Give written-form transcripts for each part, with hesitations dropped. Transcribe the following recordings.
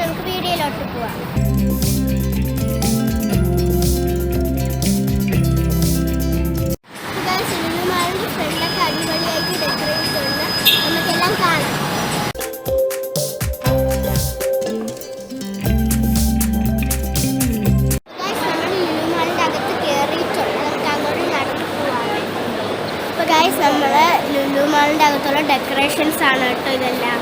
നമുക്ക് വീഡിയോയിലോട്ട് പോവാം. ലുലുമാളിന്റെ ഫ്രണ്ടൊക്കെ അടിപൊളിയായിട്ട് ഡെക്കറേറ്റ് ചെയ്തിട്ടുണ്ട്. നമുക്കെല്ലാം കാണാം. നമ്മള് ലുലുമാളിന്റെ അകത്തുള്ള ഡെക്കറേഷൻസ് ആണ് കേട്ടോ ഇതെല്ലാം.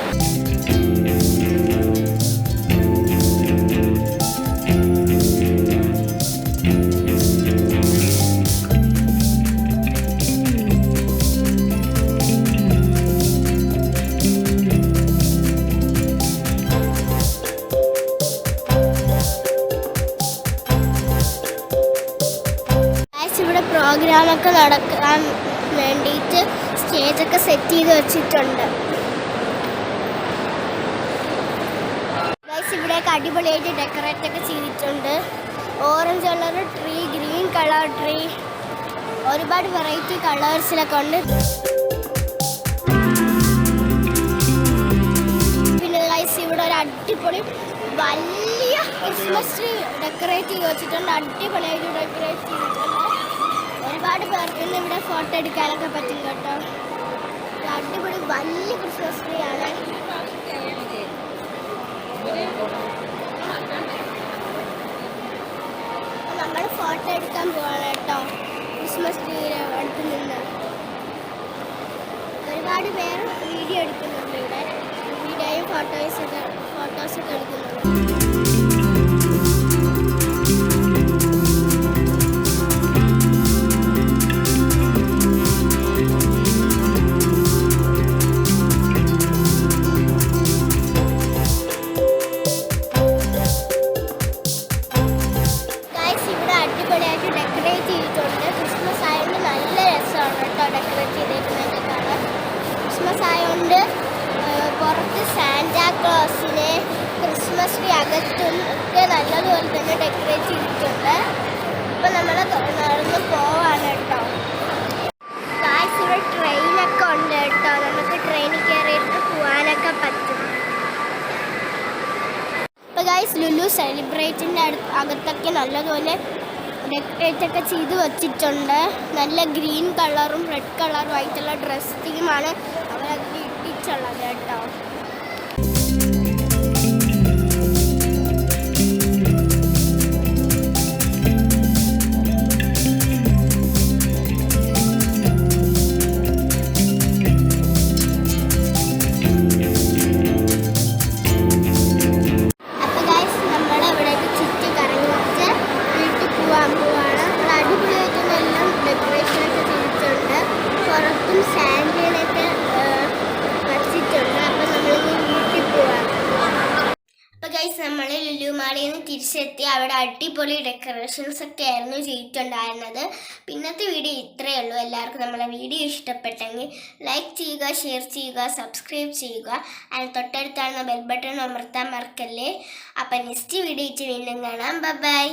ഇവിടെ പ്രോഗ്രാമൊക്കെ നടക്കാൻ വേണ്ടിയിട്ട് സ്റ്റേജൊക്കെ സെറ്റ് ചെയ്ത് വെച്ചിട്ടുണ്ട്. ഇവിടെയൊക്കെ അടിപൊളിയായിട്ട് ഡെക്കറേറ്റ് ഒക്കെ ചെയ്തിട്ടുണ്ട്. Orange colour tree, green colour tree, ഒരുപാട് വെറൈറ്റി കളേഴ്സിലൊക്കെ ഉണ്ട്. പിന്നെ ഇവിടെ ഒരു അടിപൊളി വലിയ ക്രിസ്മസ് ട്രീ ഡെക്കറേറ്റ് ചെയ്ത് വെച്ചിട്ടുണ്ട്. അടിപൊളിയായിട്ട് ഡെക്കറേറ്റ് ചെയ്തിട്ടുണ്ട്. ഒരുപാട് പേർക്ക് ഇവിടെ ഫോട്ടോ എടുക്കാനൊക്കെ പറ്റും കേട്ടോ. അടിപൊളി വലിയ ക്രിസ്മസ് ട്രീ ആണ്. നമ്മൾ ഫോട്ടോ എടുക്കാൻ പോവാണ് കേട്ടോ ക്രിസ്മസ് ട്രീ അടുത്ത് നിന്ന്. ഒരുപാട് പേർ വീഡിയോ എടുക്കുന്നുണ്ട് ഇവിടെ. വീഡിയോയും ഫോട്ടോസൊക്കെ എടുക്കുന്നുണ്ട്. അടിപൊളിയായിട്ട് ഡെക്കറേറ്റ് ചെയ്തിട്ടുണ്ട്. ക്രിസ്മസ് ആയതുകൊണ്ട് നല്ല രസമാണ് കേട്ടോ ഡെക്കറേറ്റ് ചെയ്തേക്കുന്നതൊക്കെ കാണാൻ. ക്രിസ്മസ് ആയതുകൊണ്ട് പുറത്ത് സാന്റാക്ലോസിനെ, ക്രിസ്മസ് ട്രീ അകത്തും ഒക്കെ നല്ലതുപോലെ തന്നെ ഡെക്കറേറ്റ് ചെയ്തിട്ടുണ്ട്. ഇപ്പം നമ്മൾ നടന്ന് പോവാണ് കേട്ടോ. ഗായ്സ് ഇവിടെ ട്രെയിനൊക്കെ ഉണ്ട് കേട്ടോ. നമുക്ക് ട്രെയിനിൽ കയറിയിട്ട് പോകാനൊക്കെ പറ്റും. ഇപ്പം ഗായ്സ് ലുലു സെലിബ്രേറ്റിൻ്റെ അകത്തൊക്കെ നല്ലതുപോലെ ഡെക്കറേറ്റ് ഒക്കെ ചെയ്ത് വെച്ചിട്ടുണ്ട്. നല്ല ഗ്രീൻ കളറും റെഡ് കളറും ആയിട്ടുള്ള ഡ്രസ് തീമാണ് അവരതിൽ ഇട്ടിട്ടുള്ളത് കേട്ടോ. സാൻഡിലൊക്കെ വച്ചിട്ടുണ്ട്. അപ്പം നമ്മളിനി വീട്ടിൽ പോവാം. അപ്പം ഗൈസ് നമ്മൾ ലുലുമാളിൽ നിന്ന് തിരിച്ചെത്തി. അവിടെ അടിപൊളി ഡെക്കറേഷൻസ് ഒക്കെ ആയിരുന്നു ചെയ്തിട്ടുണ്ടായിരുന്നത്. പിന്നത്തെ വീഡിയോ ഇത്രയേ ഉള്ളൂ. എല്ലാവർക്കും നമ്മളെ വീഡിയോ ഇഷ്ടപ്പെട്ടെങ്കിൽ ലൈക്ക് ചെയ്യുക, ഷെയർ ചെയ്യുക, സബ്സ്ക്രൈബ് ചെയ്യുക. അതിന് തൊട്ടടുത്താണ് ബെൽ ബട്ടൺ അമർത്താൻ മറക്കല്ലേ. അപ്പം നെക്സ്റ്റ് വീഡിയോ വീണ്ടും കാണാം. ബൈ.